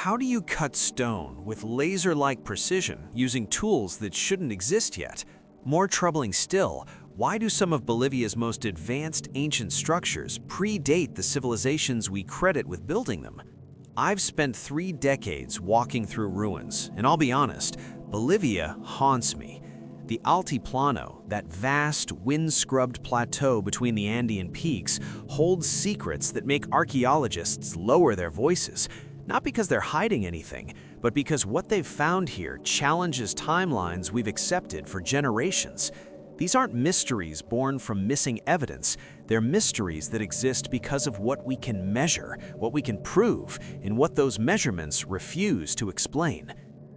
How do you cut stone with laser-like precision using tools that shouldn't exist yet? More troubling still, why do some of Bolivia's most advanced ancient structures predate the civilizations we credit with building them? I've spent 3 decades walking through ruins, and I'll be honest, Bolivia haunts me. The Altiplano, that vast, wind-scrubbed plateau between the Andean peaks, holds secrets that make archaeologists lower their voices, not because they're hiding anything, but because what they've found here challenges timelines we've accepted for generations. These aren't mysteries born from missing evidence. They're mysteries that exist because of what we can measure, what we can prove, and what those measurements refuse to explain.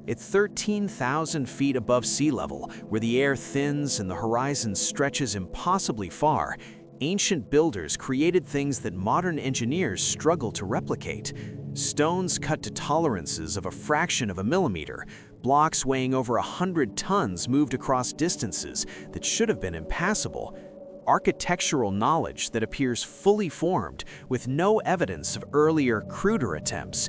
At 13,000 feet above sea level, where the air thins and the horizon stretches impossibly far, ancient builders created things that modern engineers struggle to replicate. Stones cut to tolerances of a fraction of a millimeter, blocks weighing over 100 tons moved across distances that should have been impassable, architectural knowledge that appears fully formed with no evidence of earlier, cruder attempts.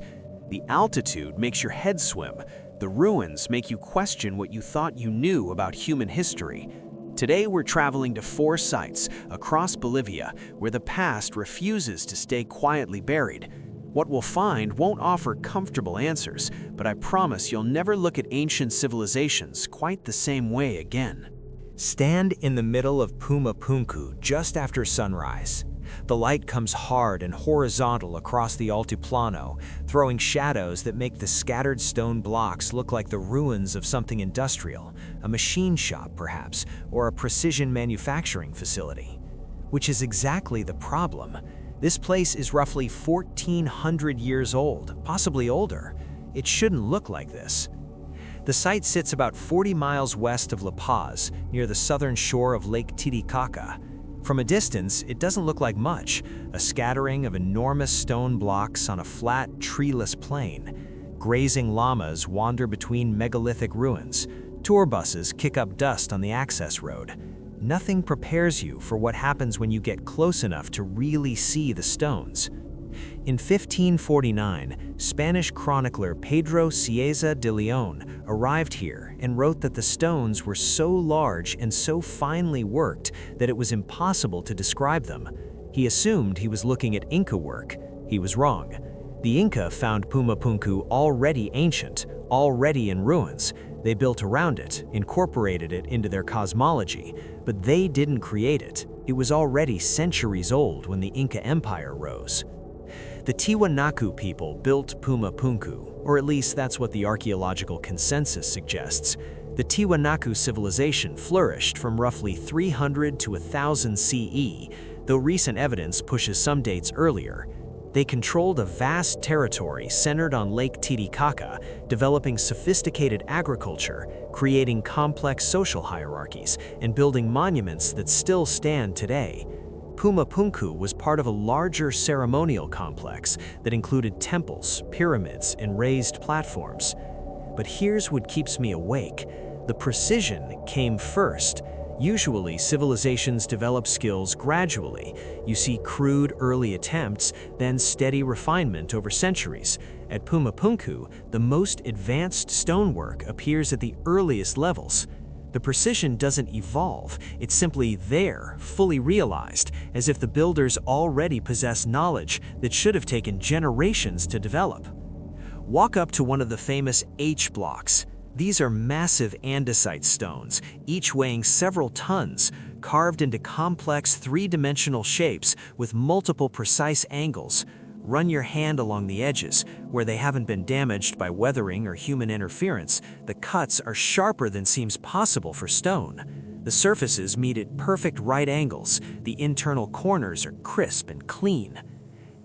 The altitude makes your head swim. The ruins make you question what you thought you knew about human history. Today we're traveling to 4 sites across Bolivia where the past refuses to stay quietly buried. What we'll find won't offer comfortable answers, but I promise you'll never look at ancient civilizations quite the same way again. Stand in the middle of Puma Punku just after sunrise. The light comes hard and horizontal across the Altiplano, throwing shadows that make the scattered stone blocks look like the ruins of something industrial, a machine shop perhaps, or a precision manufacturing facility. Which is exactly the problem. This place is roughly 1,400 years old, possibly older. It shouldn't look like this. The site sits about 40 miles west of La Paz, near the southern shore of Lake Titicaca. From a distance, it doesn't look like much, a scattering of enormous stone blocks on a flat, treeless plain. Grazing llamas wander between megalithic ruins. Tour buses kick up dust on the access road. Nothing prepares you for what happens when you get close enough to really see the stones. In 1549, Spanish chronicler Pedro Cieza de Leon arrived here and wrote that the stones were so large and so finely worked that it was impossible to describe them. He assumed he was looking at Inca work. He was wrong. The Inca found Puma Punku already ancient, already in ruins. They built around it, incorporated it into their cosmology, but they didn't create it. It was already centuries old when the Inca Empire rose. The Tiwanaku people built Puma Punku, or at least that's what the archaeological consensus suggests. The Tiwanaku civilization flourished from roughly 300 to 1000 CE, though recent evidence pushes some dates earlier. They controlled a vast territory centered on Lake Titicaca, developing sophisticated agriculture, creating complex social hierarchies, and building monuments that still stand today. Puma Punku was part of a larger ceremonial complex that included temples, pyramids, and raised platforms. But here's what keeps me awake. The precision came first. Usually, civilizations develop skills gradually. You see crude early attempts, then steady refinement over centuries. At Puma Punku, the most advanced stonework appears at the earliest levels. The precision doesn't evolve, it's simply there, fully realized, as if the builders already possess knowledge that should have taken generations to develop. Walk up to one of the famous H blocks. These are massive andesite stones, each weighing several tons, carved into complex 3-dimensional shapes with multiple precise angles. Run your hand along the edges. Where they haven't been damaged by weathering or human interference, the cuts are sharper than seems possible for stone. The surfaces meet at perfect right angles. The internal corners are crisp and clean.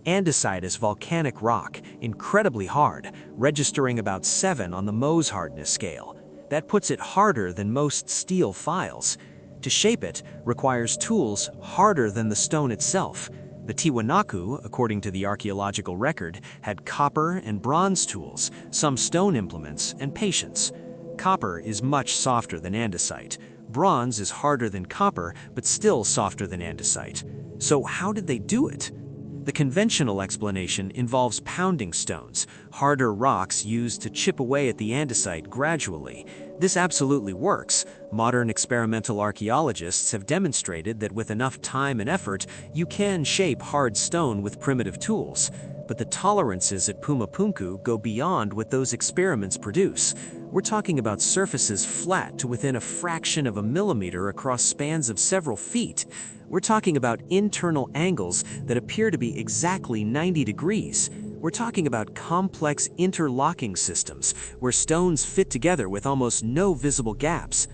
Andesite is volcanic rock, incredibly hard, registering about 7 on the Mohs hardness scale. That puts it harder than most steel files. To shape it requires tools harder than the stone itself. The Tiwanaku, according to the archaeological record, had copper and bronze tools, some stone implements, and patience. Copper is much softer than andesite. Bronze is harder than copper, but still softer than andesite. So how did they do it? The conventional explanation involves pounding stones, harder rocks used to chip away at the andesite gradually. This absolutely works. Modern experimental archaeologists have demonstrated that with enough time and effort, you can shape hard stone with primitive tools. But the tolerances at Puma Punku go beyond what those experiments produce. We're talking about surfaces flat to within a fraction of a millimeter across spans of several feet. We're talking about internal angles that appear to be exactly 90 degrees. We're talking about complex interlocking systems where stones fit together with almost no visible gaps.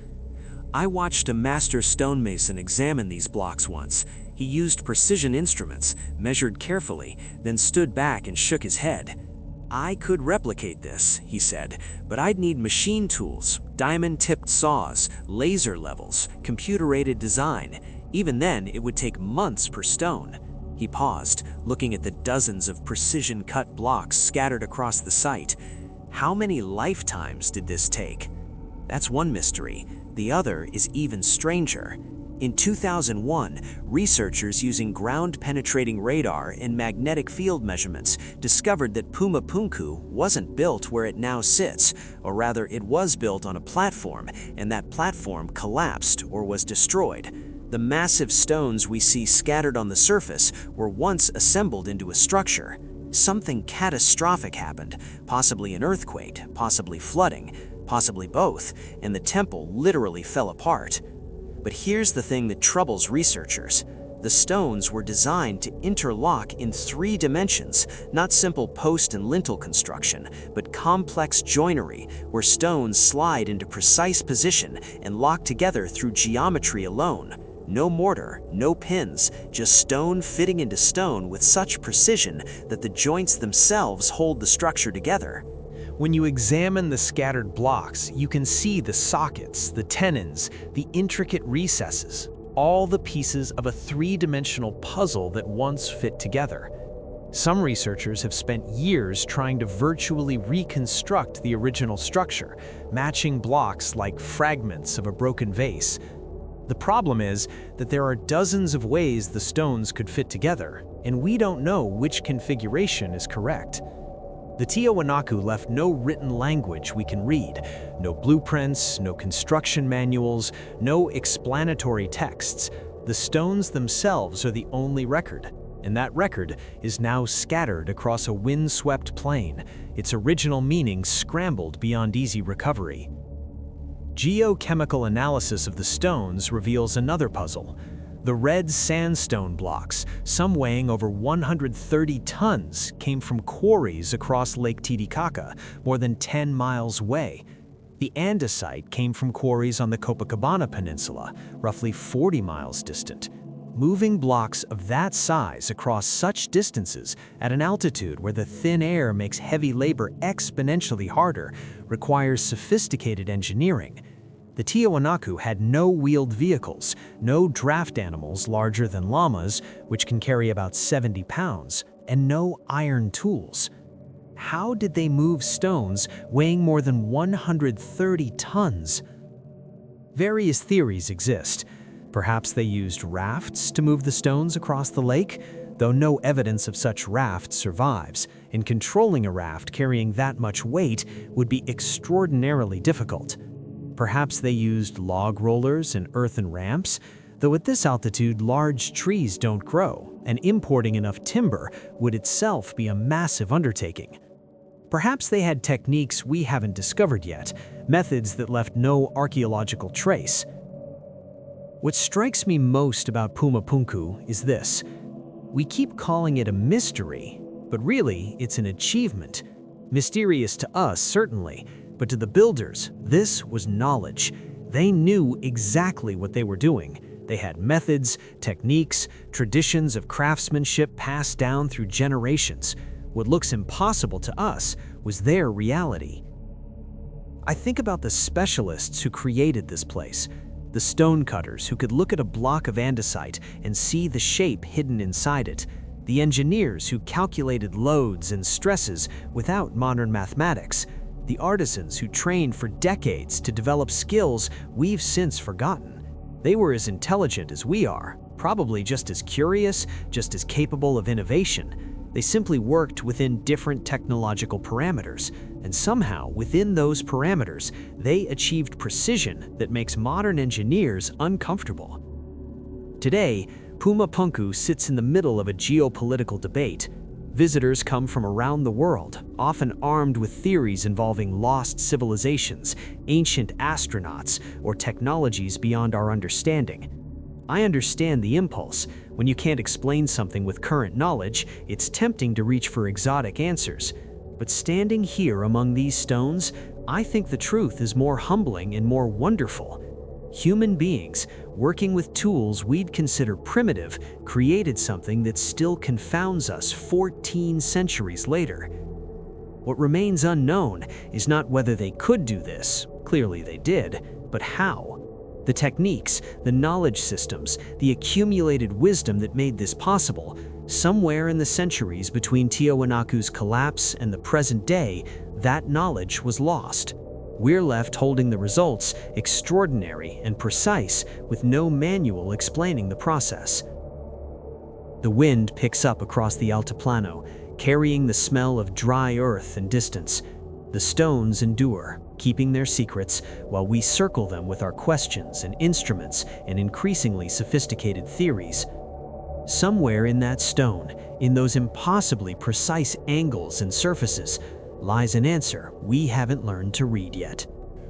I watched a master stonemason examine these blocks once. He used precision instruments, measured carefully, then stood back and shook his head. "I could replicate this," he said, "but I'd need machine tools, diamond-tipped saws, laser levels, computer-aided design. Even then, it would take months per stone." He paused, looking at the dozens of precision-cut blocks scattered across the site. How many lifetimes did this take? That's one mystery. The other is even stranger. In 2001, researchers using ground-penetrating radar and magnetic field measurements discovered that Puma Punku wasn't built where it now sits, or rather it was built on a platform, and that platform collapsed or was destroyed. The massive stones we see scattered on the surface were once assembled into a structure. Something catastrophic happened, possibly an earthquake, possibly flooding, possibly both, and the temple literally fell apart. But here's the thing that troubles researchers. The stones were designed to interlock in 3 dimensions, not simple post and lintel construction, but complex joinery where stones slide into precise position and lock together through geometry alone. No mortar, no pins, just stone fitting into stone with such precision that the joints themselves hold the structure together. When you examine the scattered blocks, you can see the sockets, the tenons, the intricate recesses, all the pieces of a 3-dimensional puzzle that once fit together. Some researchers have spent years trying to virtually reconstruct the original structure, matching blocks like fragments of a broken vase. The problem is that there are dozens of ways the stones could fit together, and we don't know which configuration is correct. The Tiwanaku left no written language we can read, no blueprints, no construction manuals, no explanatory texts. The stones themselves are the only record, and that record is now scattered across a wind-swept plain, its original meaning scrambled beyond easy recovery. Geochemical analysis of the stones reveals another puzzle. The red sandstone blocks, some weighing over 130 tons, came from quarries across Lake Titicaca, more than 10 miles away. The andesite came from quarries on the Copacabana Peninsula, roughly 40 miles distant. Moving blocks of that size across such distances at an altitude where the thin air makes heavy labor exponentially harder requires sophisticated engineering. The Tiwanaku had no wheeled vehicles, no draft animals larger than llamas, which can carry about 70 pounds, and no iron tools. How did they move stones weighing more than 130 tons? Various theories exist. Perhaps they used rafts to move the stones across the lake, though no evidence of such rafts survives, and controlling a raft carrying that much weight would be extraordinarily difficult. Perhaps they used log rollers and earthen ramps, though at this altitude large trees don't grow, and importing enough timber would itself be a massive undertaking. Perhaps they had techniques we haven't discovered yet, methods that left no archaeological trace. What strikes me most about Puma Punku is this. We keep calling it a mystery, but really it's an achievement. Mysterious to us, certainly, but to the builders, this was knowledge. They knew exactly what they were doing. They had methods, techniques, traditions of craftsmanship passed down through generations. What looks impossible to us was their reality. I think about the specialists who created this place, the stonecutters who could look at a block of andesite and see the shape hidden inside it, the engineers who calculated loads and stresses without modern mathematics, the artisans who trained for decades to develop skills we've since forgotten. They were as intelligent as we are, probably just as curious, just as capable of innovation. They simply worked within different technological parameters, and somehow, within those parameters, they achieved precision that makes modern engineers uncomfortable. Today, Puma Punku sits in the middle of a geopolitical debate. Visitors come from around the world, often armed with theories involving lost civilizations, ancient astronauts, or technologies beyond our understanding. I understand the impulse. When you can't explain something with current knowledge, it's tempting to reach for exotic answers. But standing here among these stones, I think the truth is more humbling and more wonderful. Human beings, working with tools we'd consider primitive, created something that still confounds us 14 centuries later. What remains unknown is not whether they could do this, clearly they did, but how. The techniques, the knowledge systems, the accumulated wisdom that made this possible, somewhere in the centuries between Tiwanaku's collapse and the present day, that knowledge was lost. We're left holding the results, extraordinary and precise, with no manual explaining the process. The wind picks up across the Altiplano, carrying the smell of dry earth and distance. The stones endure, keeping their secrets, while we circle them with our questions and instruments and increasingly sophisticated theories. Somewhere in that stone, in those impossibly precise angles and surfaces, lies an answer we haven't learned to read yet.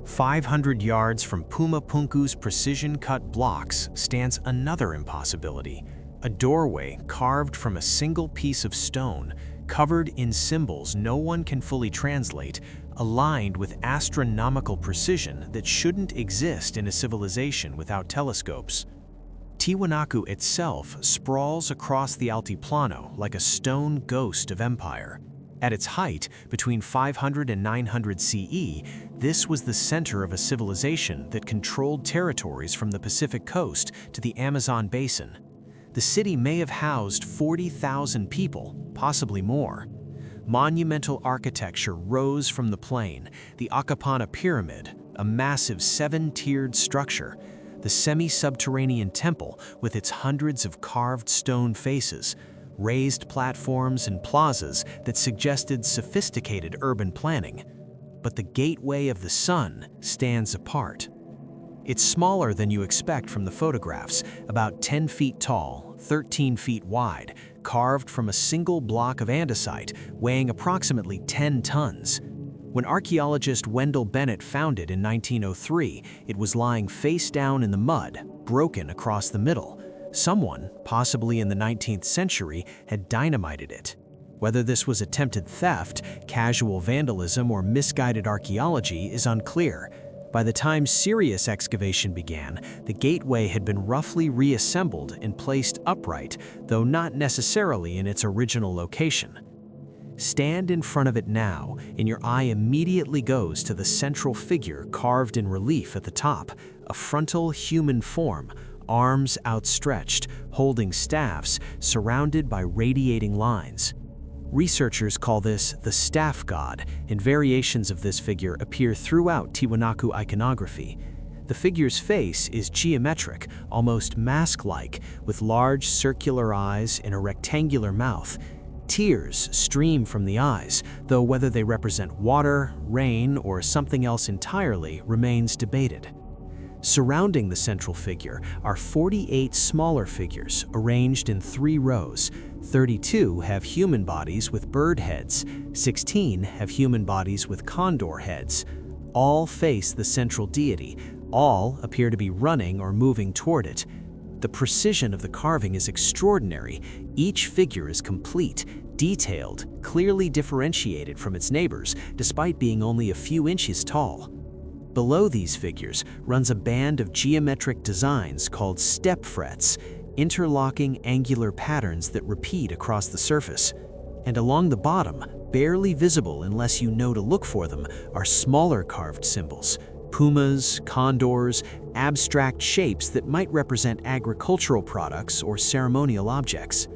500 yards from Puma Punku's precision-cut blocks stands another impossibility, a doorway carved from a single piece of stone, covered in symbols no one can fully translate, aligned with astronomical precision that shouldn't exist in a civilization without telescopes. Tiwanaku itself sprawls across the Altiplano like a stone ghost of empire. At its height, between 500 and 900 CE, this was the center of a civilization that controlled territories from the Pacific coast to the Amazon basin. The city may have housed 40,000 people, possibly more. Monumental architecture rose from the plain: the Akapana Pyramid, a massive 7-tiered structure, the semi-subterranean temple with its hundreds of carved stone faces, raised platforms and plazas that suggested sophisticated urban planning. But the Gateway of the Sun stands apart. It's smaller than you expect from the photographs, about 10 feet tall, 13 feet wide, carved from a single block of andesite, weighing approximately 10 tons. When archaeologist Wendell Bennett found it in 1903, it was lying face down in the mud, broken across the middle. Someone, possibly in the 19th century, had dynamited it. Whether this was attempted theft, casual vandalism, or misguided archaeology is unclear. By the time serious excavation began, the gateway had been roughly reassembled and placed upright, though not necessarily in its original location. Stand in front of it now, and your eye immediately goes to the central figure carved in relief at the top, a frontal human form, arms outstretched, holding staffs, surrounded by radiating lines. Researchers call this the staff god, and variations of this figure appear throughout Tiwanaku iconography. The figure's face is geometric, almost mask-like, with large circular eyes and a rectangular mouth. Tears stream from the eyes, though whether they represent water, rain, or something else entirely remains debated. Surrounding the central figure are 48 smaller figures arranged in 3 rows. 32 have human bodies with bird heads, 16 have human bodies with condor heads. All face the central deity, all appear to be running or moving toward it. The precision of the carving is extraordinary. Each figure is complete, detailed, clearly differentiated from its neighbors, despite being only a few inches tall. Below these figures runs a band of geometric designs called step frets, interlocking angular patterns that repeat across the surface. And along the bottom, barely visible unless you know to look for them, are smaller carved symbols: pumas, condors, abstract shapes that might represent agricultural products or ceremonial objects.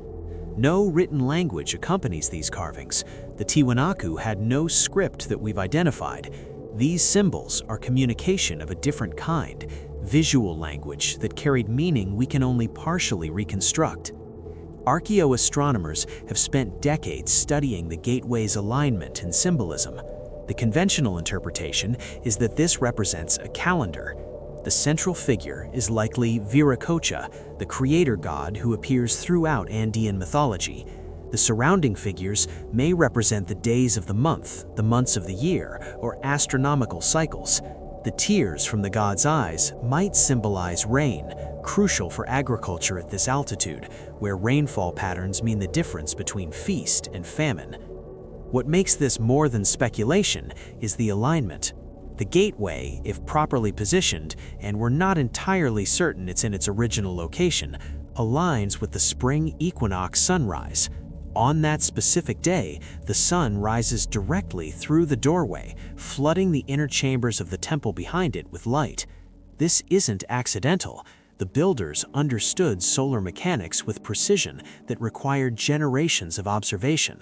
No written language accompanies these carvings. The Tiwanaku had no script that we've identified. These symbols are communication of a different kind, visual language that carried meaning we can only partially reconstruct. Archaeoastronomers have spent decades studying the gateway's alignment and symbolism. The conventional interpretation is that this represents a calendar. The central figure is likely Viracocha, the creator god who appears throughout Andean mythology. The surrounding figures may represent the days of the months of the year, or astronomical cycles. The tears from the god's eyes might symbolize rain, crucial for agriculture at this altitude, where rainfall patterns mean the difference between feast and famine. What makes this more than speculation is the alignment. The gateway, if properly positioned, and we're not entirely certain it's in its original location, aligns with the spring equinox sunrise. On that specific day, the sun rises directly through the doorway, flooding the inner chambers of the temple behind it with light. This isn't accidental. The builders understood solar mechanics with precision that required generations of observation.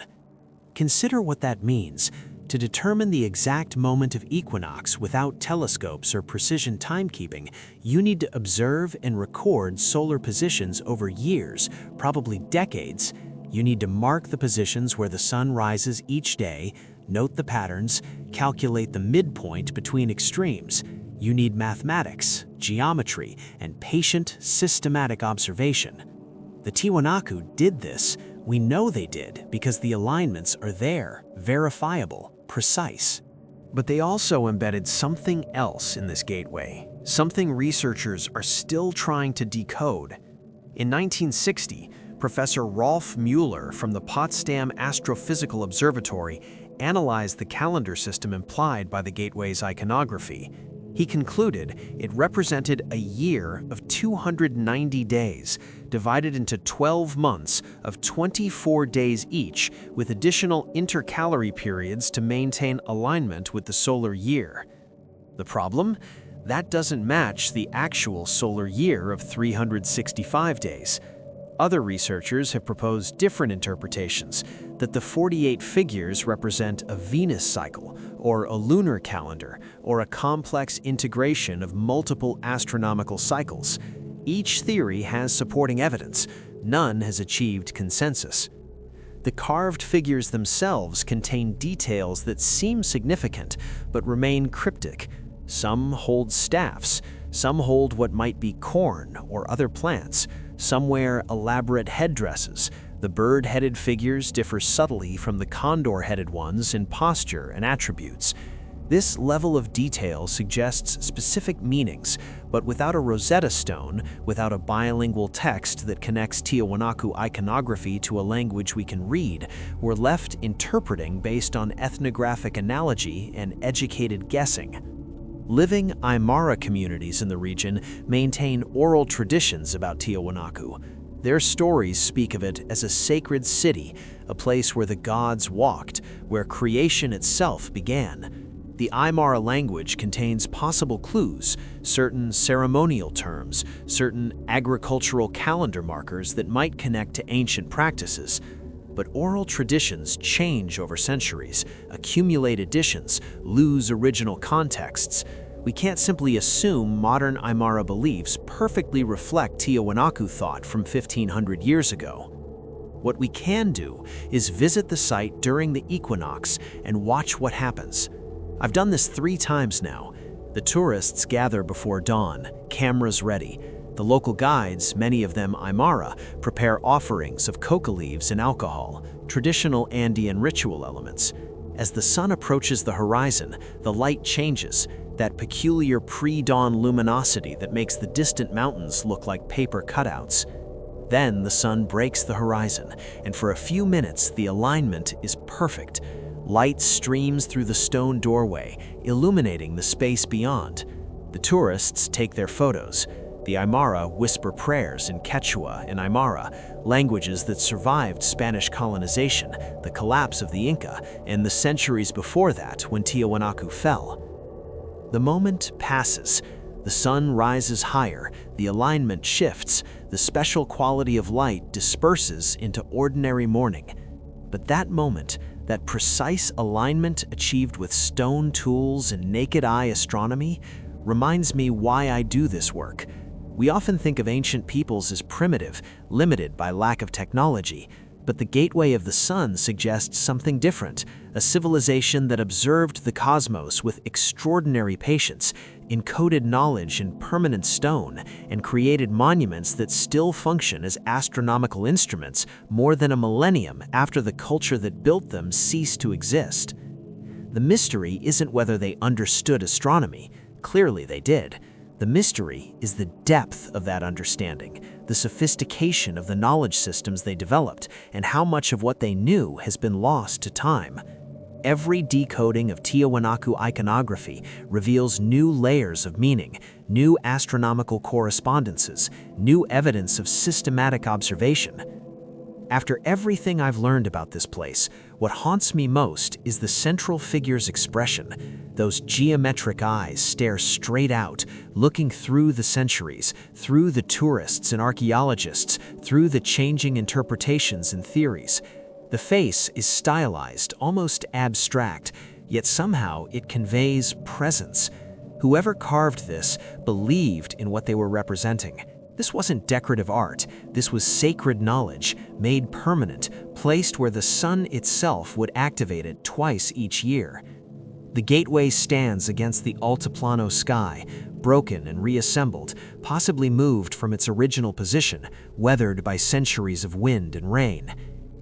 Consider what that means. To determine the exact moment of equinox without telescopes or precision timekeeping, you need to observe and record solar positions over years, probably decades. You need to mark the positions where the sun rises each day, note the patterns, calculate the midpoint between extremes. You need mathematics, geometry, and patient, systematic observation. The Tiwanaku did this. We know they did because the alignments are there, verifiable, precise. But they also embedded something else in this gateway, something researchers are still trying to decode. In 1960, Professor Rolf Müller from the Potsdam Astrophysical Observatory analyzed the calendar system implied by the gateway's iconography. He concluded it represented a year of 290 days, divided into 12 months of 24 days each, with additional intercalary periods to maintain alignment with the solar year. The problem? That doesn't match the actual solar year of 365 days. Other researchers have proposed different interpretations, that the 48 figures represent a Venus cycle, or a lunar calendar, or a complex integration of multiple astronomical cycles. Each theory has supporting evidence. None has achieved consensus. The carved figures themselves contain details that seem significant, but remain cryptic. Some hold staffs, some hold what might be corn or other plants. Some wear elaborate headdresses. The bird-headed figures differ subtly from the condor-headed ones in posture and attributes. This level of detail suggests specific meanings, but without a Rosetta Stone, without a bilingual text that connects Tiwanaku iconography to a language we can read, we're left interpreting based on ethnographic analogy and educated guessing. Living Aymara communities in the region maintain oral traditions about Tiwanaku. Their stories speak of it as a sacred city, a place where the gods walked, where creation itself began. The Aymara language contains possible clues, certain ceremonial terms, certain agricultural calendar markers that might connect to ancient practices. But oral traditions change over centuries, accumulate additions, lose original contexts. We can't simply assume modern Aymara beliefs perfectly reflect Tiwanaku thought from 1,500 years ago. What we can do is visit the site during the equinox and watch what happens. I've done this 3 times now. The tourists gather before dawn, cameras ready. The local guides, many of them Aymara, prepare offerings of coca leaves and alcohol, traditional Andean ritual elements. As the sun approaches the horizon, the light changes, that peculiar pre-dawn luminosity that makes the distant mountains look like paper cutouts. Then the sun breaks the horizon, and for a few minutes the alignment is perfect. Light streams through the stone doorway, illuminating the space beyond. The tourists take their photos. The Aymara whisper prayers in Quechua and Aymara, languages that survived Spanish colonization, the collapse of the Inca, and the centuries before that when Tiwanaku fell. The moment passes. The sun rises higher, the alignment shifts, the special quality of light disperses into ordinary morning. But that moment, that precise alignment achieved with stone tools and naked eye astronomy, reminds me why I do this work. We often think of ancient peoples as primitive, limited by lack of technology, but the Gateway of the Sun suggests something different, a civilization that observed the cosmos with extraordinary patience, encoded knowledge in permanent stone, and created monuments that still function as astronomical instruments more than a millennium after the culture that built them ceased to exist. The mystery isn't whether they understood astronomy. Clearly they did. The mystery is the depth of that understanding, the sophistication of the knowledge systems they developed, and how much of what they knew has been lost to time. Every decoding of Tiwanaku iconography reveals new layers of meaning, new astronomical correspondences, new evidence of systematic observation. After everything I've learned about this place, what haunts me most is the central figure's expression. Those geometric eyes stare straight out, looking through the centuries, through the tourists and archaeologists, through the changing interpretations and theories. The face is stylized, almost abstract, yet somehow it conveys presence. Whoever carved this believed in what they were representing. This wasn't decorative art, this was sacred knowledge, made permanent, placed where the sun itself would activate it twice each year. The gateway stands against the altiplano sky, broken and reassembled, possibly moved from its original position, weathered by centuries of wind and rain.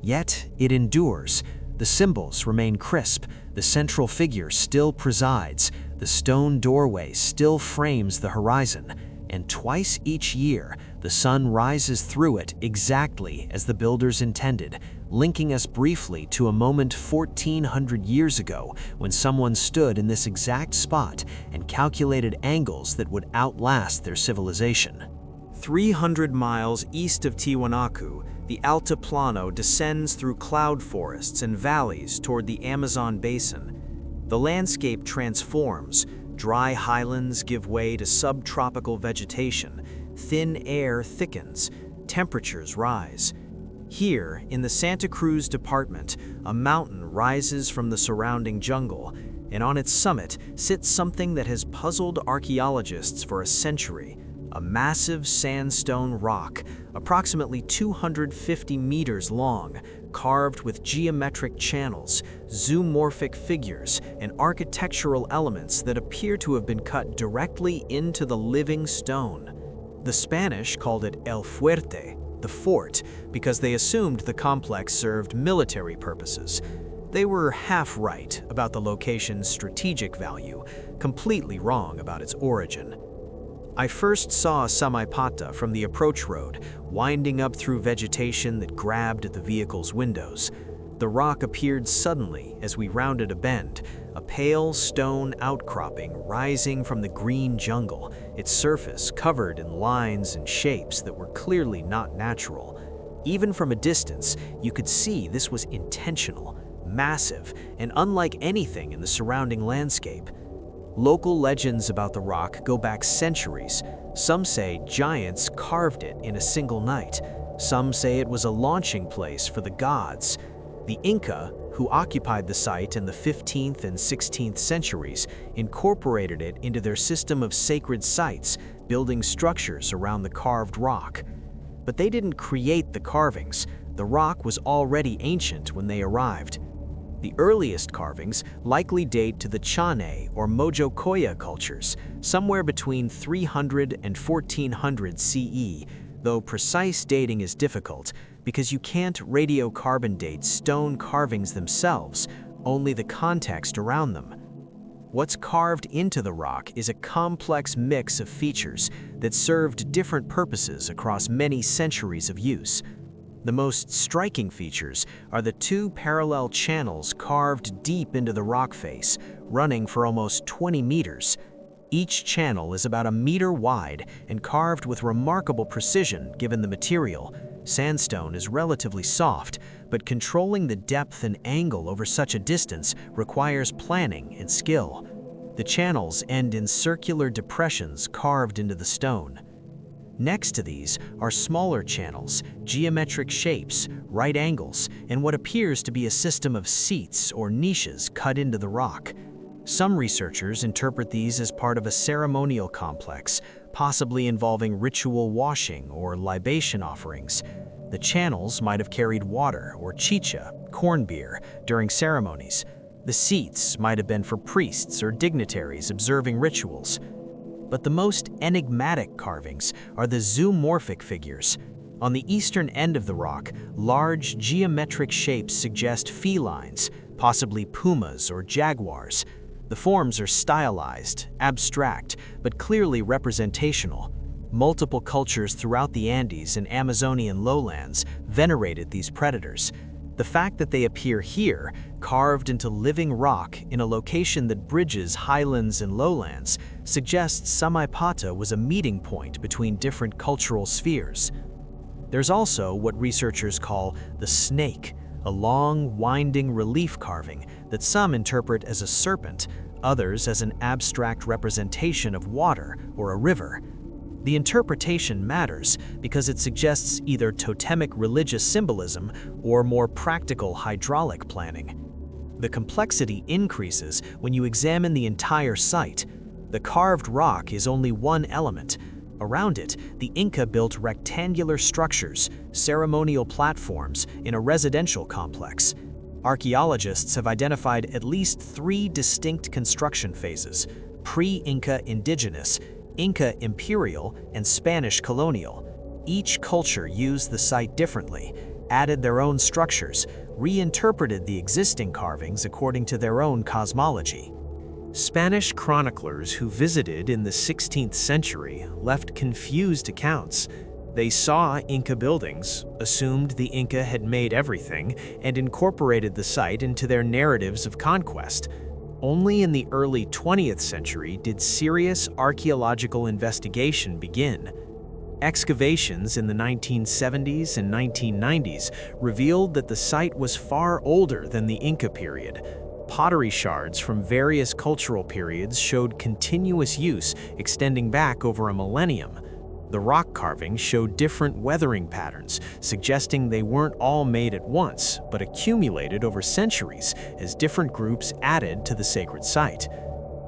Yet it endures. The symbols remain crisp, the central figure still presides, the stone doorway still frames the horizon, and twice each year, the sun rises through it exactly as the builders intended, linking us briefly to a moment 1,400 years ago when someone stood in this exact spot and calculated angles that would outlast their civilization. 300 miles east of Tiwanaku, the Altiplano descends through cloud forests and valleys toward the Amazon basin. The landscape transforms. Dry highlands give way to subtropical vegetation, thin air thickens, temperatures rise. Here, in the Santa Cruz department, a mountain rises from the surrounding jungle, and on its summit sits something that has puzzled archaeologists for a century, a massive sandstone rock, approximately 250 meters long, carved with geometric channels, zoomorphic figures, and architectural elements that appear to have been cut directly into the living stone. The Spanish called it El Fuerte, the fort, because they assumed the complex served military purposes. They were half right about the location's strategic value, completely wrong about its origin. I first saw Samaipata from the approach road, winding up through vegetation that grabbed at the vehicle's windows. The rock appeared suddenly as we rounded a bend, a pale stone outcropping rising from the green jungle, its surface covered in lines and shapes that were clearly not natural. Even from a distance, you could see this was intentional, massive, and unlike anything in the surrounding landscape. Local legends about the rock go back centuries. Some say giants carved it in a single night. Some say it was a launching place for the gods. The Inca, who occupied the site in the 15th and 16th centuries, incorporated it into their system of sacred sites, building structures around the carved rock. But they didn't create the carvings. The rock was already ancient when they arrived. The earliest carvings likely date to the Chane or Mojocoya cultures, somewhere between 300 and 1400 CE, though precise dating is difficult because you can't radiocarbon date stone carvings themselves, only the context around them. What's carved into the rock is a complex mix of features that served different purposes across many centuries of use. The most striking features are the two parallel channels carved deep into the rock face, running for almost 20 meters. Each channel is about a meter wide and carved with remarkable precision given the material. Sandstone is relatively soft, but controlling the depth and angle over such a distance requires planning and skill. The channels end in circular depressions carved into the stone. Next to these are smaller channels, geometric shapes, right angles, and what appears to be a system of seats or niches cut into the rock. Some researchers interpret these as part of a ceremonial complex, possibly involving ritual washing or libation offerings. The channels might have carried water or chicha, corn beer, during ceremonies. The seats might have been for priests or dignitaries observing rituals. But the most enigmatic carvings are the zoomorphic figures. On the eastern end of the rock, large geometric shapes suggest felines, possibly pumas or jaguars. The forms are stylized, abstract, but clearly representational. Multiple cultures throughout the Andes and Amazonian lowlands venerated these predators. The fact that they appear here, carved into living rock in a location that bridges highlands and lowlands, suggests Samaipata was a meeting point between different cultural spheres. There's also what researchers call the snake, a long, winding relief carving that some interpret as a serpent, others as an abstract representation of water or a river. The interpretation matters because it suggests either totemic religious symbolism or more practical hydraulic planning. The complexity increases when you examine the entire site. The carved rock is only one element. Around it, the Inca built rectangular structures, ceremonial platforms, in a residential complex. Archaeologists have identified at least 3 distinct construction phases: pre-Inca indigenous, Inca imperial, and Spanish colonial. Each culture used the site differently, added their own structures, reinterpreted the existing carvings according to their own cosmology. Spanish chroniclers who visited in the 16th century left confused accounts. They saw Inca buildings, assumed the Inca had made everything, and incorporated the site into their narratives of conquest. Only in the early 20th century did serious archaeological investigation begin. Excavations in the 1970s and 1990s revealed that the site was far older than the Inca period. Pottery shards from various cultural periods showed continuous use extending back over a millennium. The rock carvings showed different weathering patterns, suggesting they weren't all made at once, but accumulated over centuries as different groups added to the sacred site.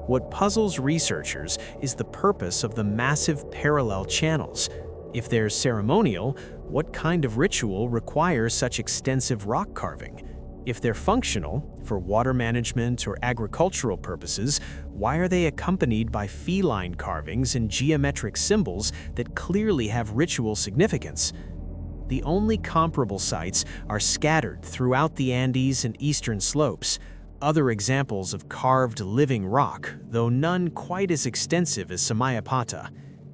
What puzzles researchers is the purpose of the massive parallel channels. If they're ceremonial, what kind of ritual requires such extensive rock carving? If they're functional, for water management or agricultural purposes, why are they accompanied by feline carvings and geometric symbols that clearly have ritual significance? The only comparable sites are scattered throughout the Andes and eastern slopes. Other examples of carved living rock, though none quite as extensive as Samaipata.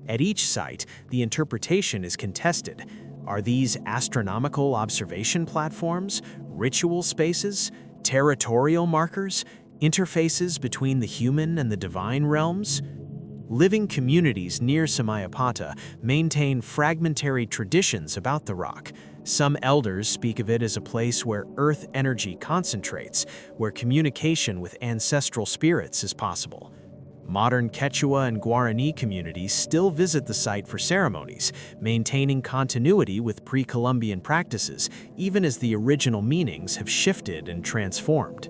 At each site, the interpretation is contested. Are these astronomical observation platforms, ritual spaces, territorial markers, interfaces between the human and the divine realms? Living communities near Samaipata maintain fragmentary traditions about the rock. Some elders speak of it as a place where earth energy concentrates, where communication with ancestral spirits is possible. Modern Quechua and Guarani communities still visit the site for ceremonies, maintaining continuity with pre-Columbian practices, even as the original meanings have shifted and transformed.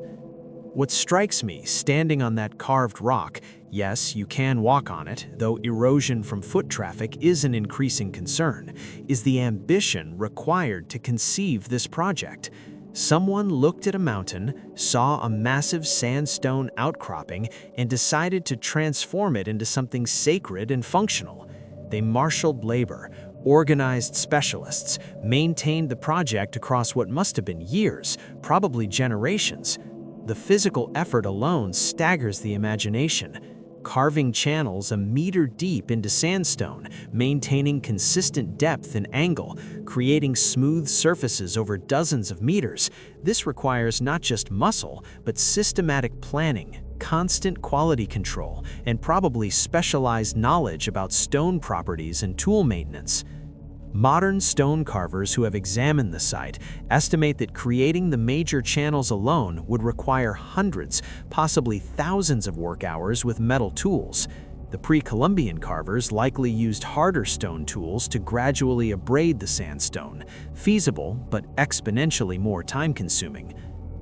What strikes me, standing on that carved rock, yes, you can walk on it, though erosion from foot traffic is an increasing concern, is the ambition required to conceive this project. Someone looked at a mountain, saw a massive sandstone outcropping, and decided to transform it into something sacred and functional. They marshaled labor, organized specialists, maintained the project across what must have been years, probably generations. The physical effort alone staggers the imagination. Carving channels a meter deep into sandstone, maintaining consistent depth and angle, creating smooth surfaces over dozens of meters. This requires not just muscle, but systematic planning, constant quality control, and probably specialized knowledge about stone properties and tool maintenance. Modern stone carvers who have examined the site estimate that creating the major channels alone would require hundreds, possibly thousands of work hours with metal tools. The pre-Columbian carvers likely used harder stone tools to gradually abrade the sandstone, feasible but exponentially more time-consuming.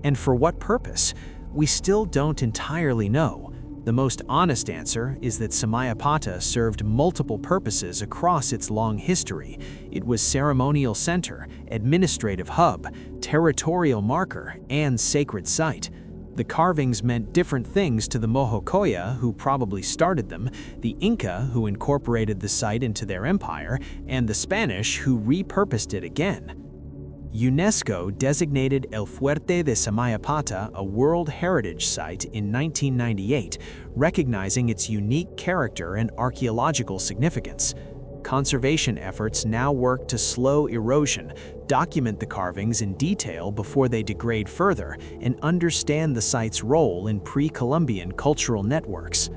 And for what purpose? We still don't entirely know. The most honest answer is that Samaipata served multiple purposes across its long history. It was ceremonial center, administrative hub, territorial marker, and sacred site. The carvings meant different things to the Mojocoya, who probably started them, the Inca, who incorporated the site into their empire, and the Spanish, who repurposed it again. UNESCO designated El Fuerte de Samaipata a World Heritage Site in 1998, recognizing its unique character and archaeological significance. Conservation efforts now work to slow erosion, document the carvings in detail before they degrade further, and understand the site's role in pre-Columbian cultural networks.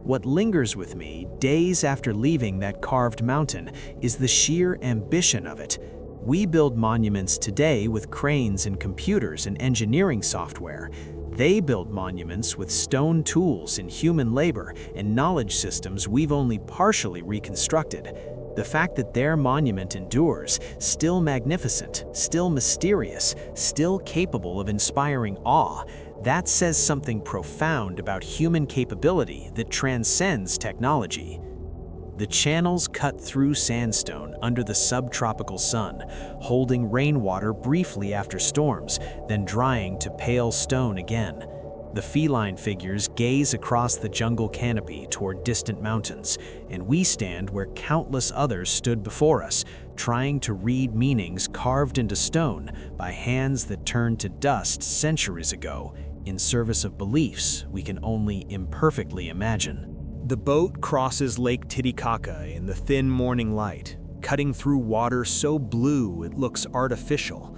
What lingers with me days after leaving that carved mountain is the sheer ambition of it. We build monuments today with cranes and computers and engineering software. They build monuments with stone tools and human labor and knowledge systems we've only partially reconstructed. The fact that their monument endures, still magnificent, still mysterious, still capable of inspiring awe, that says something profound about human capability that transcends technology. The channels cut through sandstone under the subtropical sun, holding rainwater briefly after storms, then drying to pale stone again. The feline figures gaze across the jungle canopy toward distant mountains, and we stand where countless others stood before us, trying to read meanings carved into stone by hands that turned to dust centuries ago, in service of beliefs we can only imperfectly imagine. The boat crosses Lake Titicaca in the thin morning light, cutting through water so blue it looks artificial.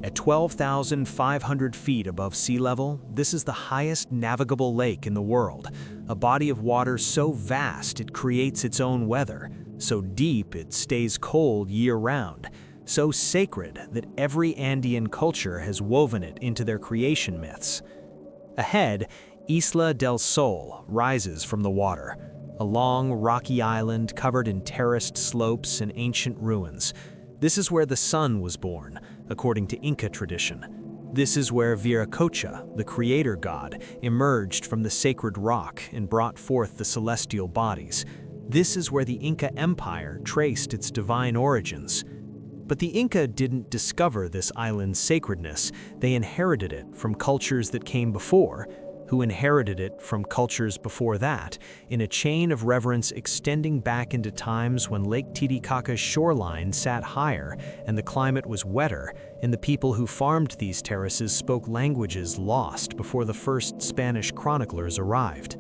At 12,500 feet above sea level, this is the highest navigable lake in the world, a body of water so vast it creates its own weather, so deep it stays cold year-round, so sacred that every Andean culture has woven it into their creation myths. Ahead, Isla del Sol rises from the water, a long, rocky island covered in terraced slopes and ancient ruins. This is where the sun was born, according to Inca tradition. This is where Viracocha, the creator god, emerged from the sacred rock and brought forth the celestial bodies. This is where the Inca Empire traced its divine origins. But the Inca didn't discover this island's sacredness. They inherited it from cultures that came before, who inherited it from cultures before that, in a chain of reverence extending back into times when Lake Titicaca's shoreline sat higher and the climate was wetter, and the people who farmed these terraces spoke languages lost before the first Spanish chroniclers arrived.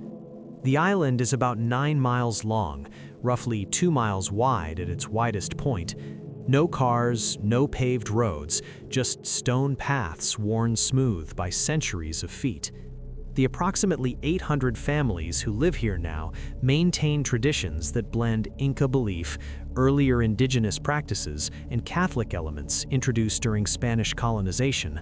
The island is about 9 miles long, roughly 2 miles wide at its widest point. No cars, no paved roads, just stone paths worn smooth by centuries of feet. The approximately 800 families who live here now maintain traditions that blend Inca belief, earlier indigenous practices, and Catholic elements introduced during Spanish colonization.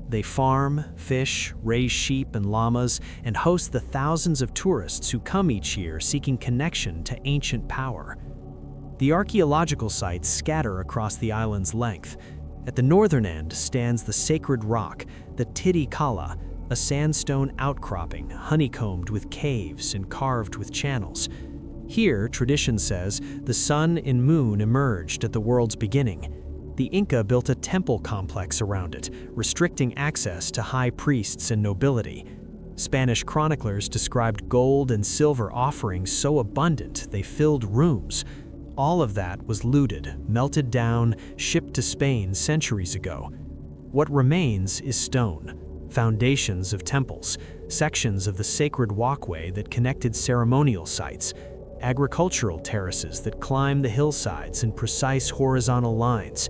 They farm, fish, raise sheep and llamas, and host the thousands of tourists who come each year seeking connection to ancient power. The archaeological sites scatter across the island's length. At the northern end stands the sacred rock, the Titicaca, a sandstone outcropping honeycombed with caves and carved with channels. Here, tradition says, the sun and moon emerged at the world's beginning. The Inca built a temple complex around it, restricting access to high priests and nobility. Spanish chroniclers described gold and silver offerings so abundant they filled rooms. All of that was looted, melted down, shipped to Spain centuries ago. What remains is stone. Foundations of temples, sections of the sacred walkway that connected ceremonial sites, agricultural terraces that climb the hillsides in precise horizontal lines,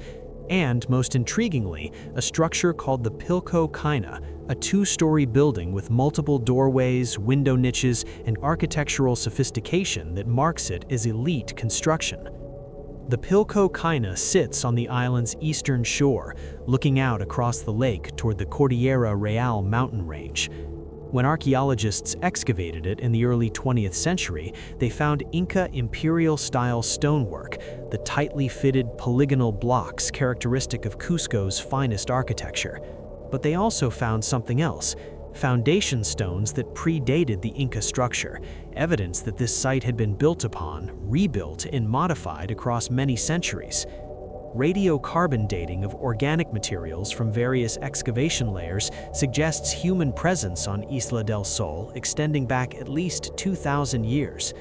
and, most intriguingly, a structure called the Pilco Kaina, a 2-story building with multiple doorways, window niches, and architectural sophistication that marks it as elite construction. The Pilco Kaina sits on the island's eastern shore, looking out across the lake toward the Cordillera Real mountain range. When archaeologists excavated it in the early 20th century, they found Inca imperial-style stonework, the tightly fitted polygonal blocks characteristic of Cusco's finest architecture. But they also found something else, foundation stones that predated the Inca structure, evidence that this site had been built upon, rebuilt, and modified across many centuries. Radiocarbon dating of organic materials from various excavation layers suggests human presence on Isla del Sol extending back at least 2,000 years.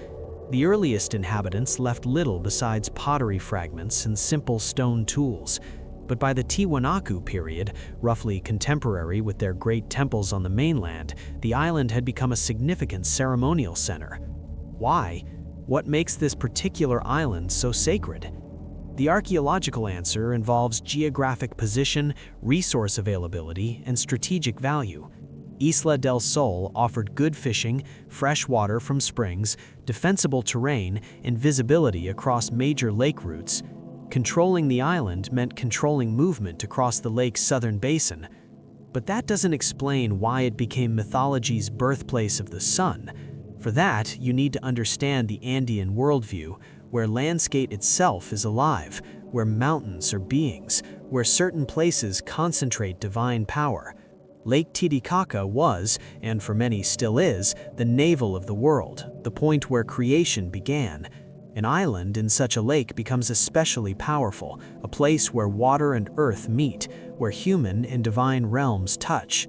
The earliest inhabitants left little besides pottery fragments and simple stone tools. But by the Tiwanaku period, roughly contemporary with their great temples on the mainland, the island had become a significant ceremonial center. Why? What makes this particular island so sacred? The archaeological answer involves geographic position, resource availability, and strategic value. Isla del Sol offered good fishing, fresh water from springs, defensible terrain, and visibility across major lake routes. Controlling the island meant controlling movement across the lake's southern basin. But that doesn't explain why it became mythology's birthplace of the sun. For that, you need to understand the Andean worldview, where landscape itself is alive, where mountains are beings, where certain places concentrate divine power. Lake Titicaca was, and for many still is, the navel of the world, the point where creation began. An island in such a lake becomes especially powerful, a place where water and earth meet, where human and divine realms touch.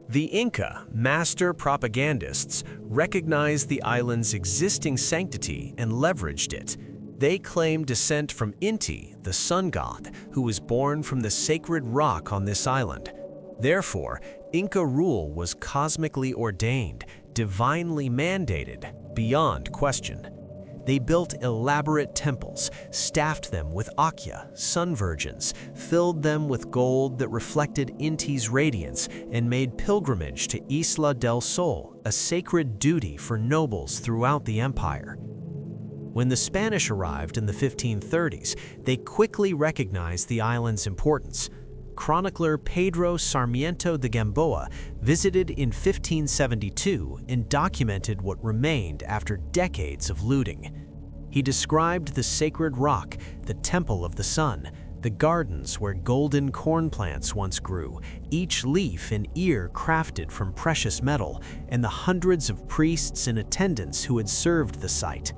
The Inca, master propagandists, recognized the island's existing sanctity and leveraged it. They claimed descent from Inti, the sun god, who was born from the sacred rock on this island. Therefore, Inca rule was cosmically ordained, divinely mandated, beyond question. They built elaborate temples, staffed them with akya, sun virgins, filled them with gold that reflected Inti's radiance, and made pilgrimage to Isla del Sol a sacred duty for nobles throughout the empire. When the Spanish arrived in the 1530s, they quickly recognized the island's importance. Chronicler Pedro Sarmiento de Gamboa visited in 1572 and documented what remained after decades of looting. He described the sacred rock, the Temple of the Sun, the gardens where golden corn plants once grew, each leaf and ear crafted from precious metal, and the hundreds of priests and attendants who had served the site.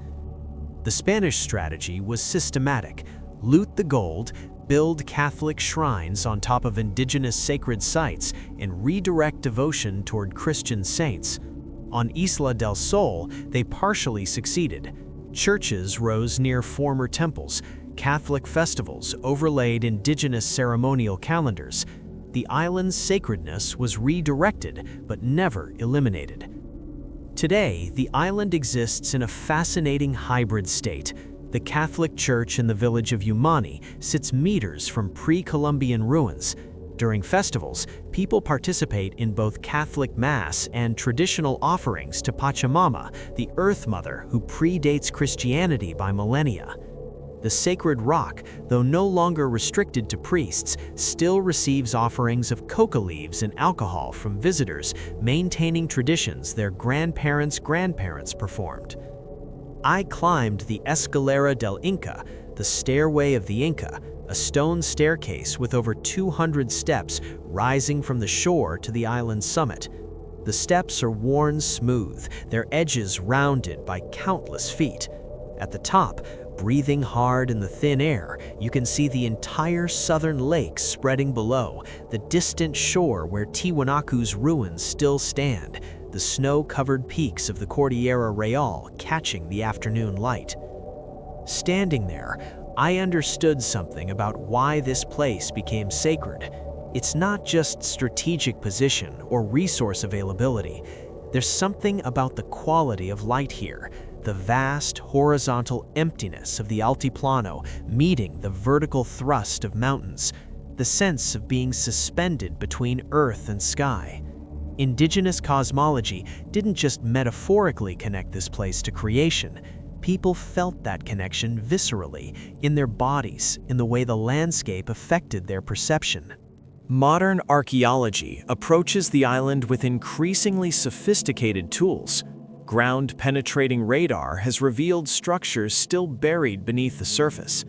The Spanish strategy was systematic: loot the gold, build Catholic shrines on top of indigenous sacred sites, and redirect devotion toward Christian saints. On Isla del Sol, they partially succeeded. Churches rose near former temples, Catholic festivals overlaid indigenous ceremonial calendars. The island's sacredness was redirected, but never eliminated. Today, the island exists in a fascinating hybrid state. The Catholic Church in the village of Umani sits meters from pre-Columbian ruins. During festivals, people participate in both Catholic Mass and traditional offerings to Pachamama, the Earth Mother who predates Christianity by millennia. The sacred rock, though no longer restricted to priests, still receives offerings of coca leaves and alcohol from visitors, maintaining traditions their grandparents' performed. I climbed the Escalera del Inca, the Stairway of the Inca, a stone staircase with over 200 steps rising from the shore to the island's summit. The steps are worn smooth, their edges rounded by countless feet. At the top, breathing hard in the thin air, you can see the entire southern lake spreading below, the distant shore where Tiwanaku's ruins still stand, the snow-covered peaks of the Cordillera Real catching the afternoon light. Standing there, I understood something about why this place became sacred. It's not just strategic position or resource availability. There's something about the quality of light here, the vast horizontal emptiness of the Altiplano meeting the vertical thrust of mountains, the sense of being suspended between earth and sky. Indigenous cosmology didn't just metaphorically connect this place to creation. People felt that connection viscerally, in their bodies, in the way the landscape affected their perception. Modern archaeology approaches the island with increasingly sophisticated tools. Ground-penetrating radar has revealed structures still buried beneath the surface.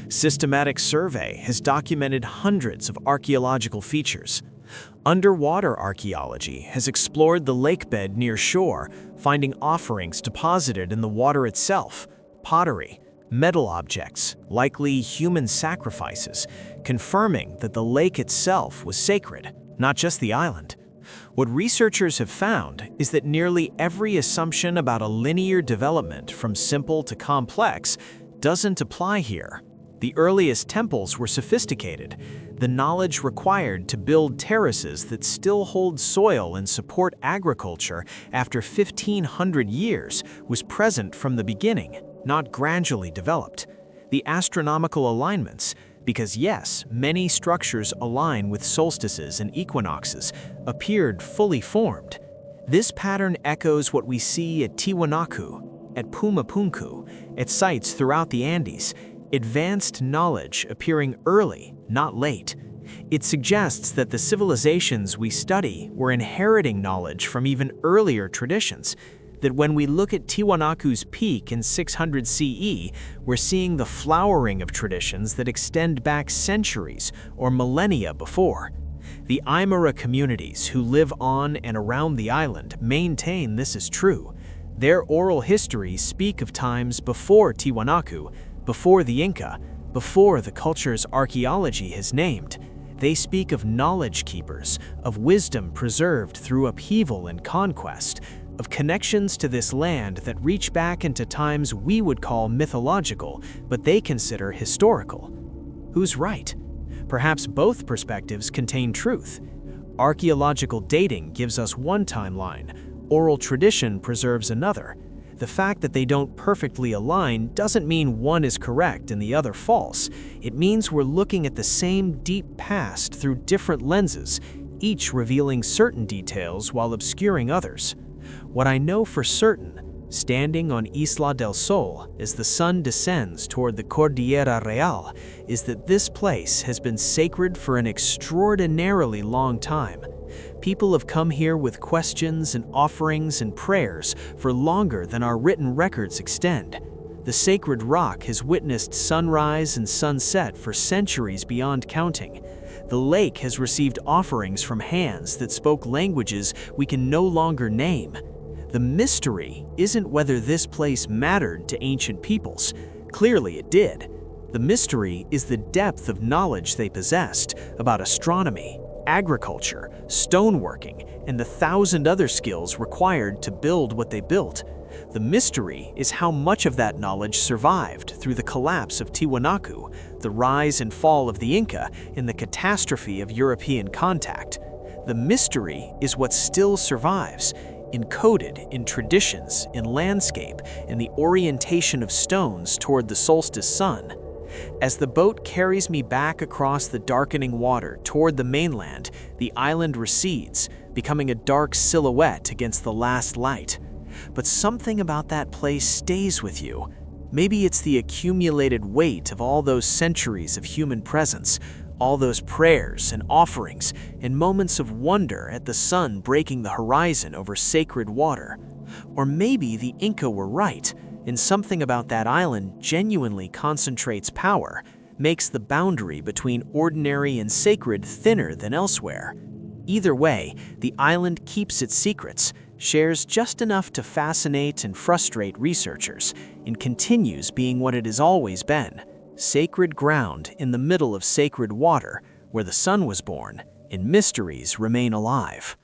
Systematic survey has documented hundreds of archaeological features. Underwater archaeology has explored the lakebed near shore, finding offerings deposited in the water itself, pottery, metal objects, likely human sacrifices, confirming that the lake itself was sacred, not just the island. What researchers have found is that nearly every assumption about a linear development from simple to complex doesn't apply here. The earliest temples were sophisticated. The knowledge required to build terraces that still hold soil and support agriculture after 1,500 years was present from the beginning, not gradually developed. The astronomical alignments, because yes, many structures align with solstices and equinoxes, appeared fully formed. This pattern echoes what we see at Tiwanaku, at Puma Punku, at sites throughout the Andes, advanced knowledge appearing early, not late. It suggests that the civilizations we study were inheriting knowledge from even earlier traditions, that when we look at Tiwanaku's peak in 600 CE, we're seeing the flowering of traditions that extend back centuries or millennia before. The Aymara communities who live on and around the island maintain this is true. Their oral histories speak of times before Tiwanaku, before the Inca, before the cultures archaeology has named. They speak of knowledge keepers, of wisdom preserved through upheaval and conquest, of connections to this land that reach back into times we would call mythological, but they consider historical. Who's right? Perhaps both perspectives contain truth. Archaeological dating gives us one timeline, oral tradition preserves another. The fact that they don't perfectly align doesn't mean one is correct and the other false. It means we're looking at the same deep past through different lenses, each revealing certain details while obscuring others. What I know for certain, standing on Isla del Sol as the sun descends toward the Cordillera Real, is that this place has been sacred for an extraordinarily long time. People have come here with questions and offerings and prayers for longer than our written records extend. The sacred rock has witnessed sunrise and sunset for centuries beyond counting. The lake has received offerings from hands that spoke languages we can no longer name. The mystery isn't whether this place mattered to ancient peoples. Clearly it did. The mystery is the depth of knowledge they possessed about astronomy, agriculture, stoneworking, and the 1,000 other skills required to build what they built. The mystery is how much of that knowledge survived through the collapse of Tiwanaku, the rise and fall of the Inca, and the catastrophe of European contact. The mystery is what still survives, encoded in traditions, in landscape, in the orientation of stones toward the solstice sun. As the boat carries me back across the darkening water toward the mainland, the island recedes, becoming a dark silhouette against the last light. But something about that place stays with you. Maybe it's the accumulated weight of all those centuries of human presence, all those prayers and offerings, and moments of wonder at the sun breaking the horizon over sacred water. Or maybe the Inca were right, and something about that island genuinely concentrates power, makes the boundary between ordinary and sacred thinner than elsewhere. Either way, the island keeps its secrets, shares just enough to fascinate and frustrate researchers, and continues being what it has always been, sacred ground in the middle of sacred water, where the sun was born and mysteries remain alive.